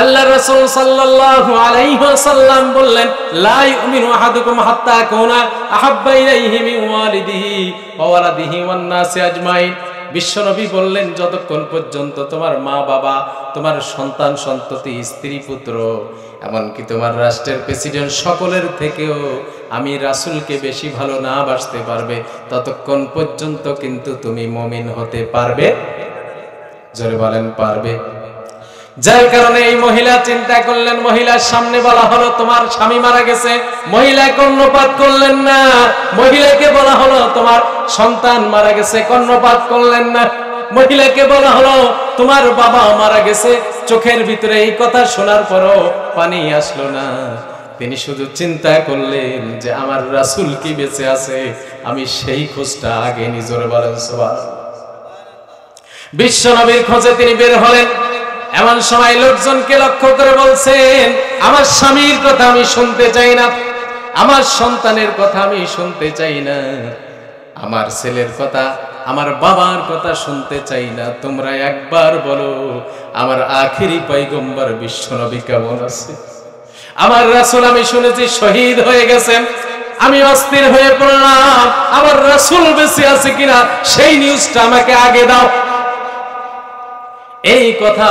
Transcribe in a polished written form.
আল্লাহ রাসূল সাল্লাল্লাহু আলাইহি ওয়াসাল্লাম বললেন, লা ইউমিনু আহাদুকুম হাত্তা কুনা আহাব্বা ইলাইহি মিন ওয়ালিদিহি ওয়া ওয়ালাদিহি ওয়ান নাসি আজমাইন। বিশ্বনবী বললেন, যতক্ষণ পর্যন্ত তোমার মা বাবা, তোমার সন্তান সন্ততি, স্ত্রী পুত্র, এমনকি তোমার রাষ্ট্রের প্রেসিডেন্ট সকলের থেকেও আমি রাসূলকে বেশি ভালো না বাসতে পারবে, ততক্ষণ পর্যন্ত কিন্তু তুমি মুমিন হতে পারবে। জোরে বলেন, পারবে। যার কারণে এই মহিলা চিন্তা করলেন, মহিলার সামনে বলা হলো তোমার স্বামী মারা গেছে, মহিলা কর্ণপাত করলেন না। মহিলাকে বলা হলো তোমার সন্তান মারা গেছে, কর্ণপাত করলেন না। মহিলাকে বলা হলো তোমার বাবা মারা গেছে, চোখের ভিতরে এই কথা শোনার পরও পানি আসলো না। তিনি শুধু চিন্তা করলেন যে আমার রাসূল কি বেঁচে আছে, আমি সেই খোঁজটা আগে নিজরে বলেন সুবহানাল্লাহ। বিশ্বনবীর খোঁজে তিনি বের হলেন। এমন সময় লোকজনকে লক্ষ্য করে বলছেন, আমার স্বামীর কথা আমি শুনতে চাই না, আমার সন্তানের কথা আমি শুনতে চাই না, আমার ছেলের কথা, আমার বাবার কথা শুনতে চাই না। তোমরা একবার বলো আমার আখেরি পয়গম্বর বিশ্বনবী কেমন আছে? আমার রাসূল আমি শুনেছি শহীদ হয়ে গেছেন, আমি অস্থির হয়ে পড়লাম, আমার রাসূল বেঁচে আছে কিনা সেই নিউজটা আমাকে আগে দাও। এই কথা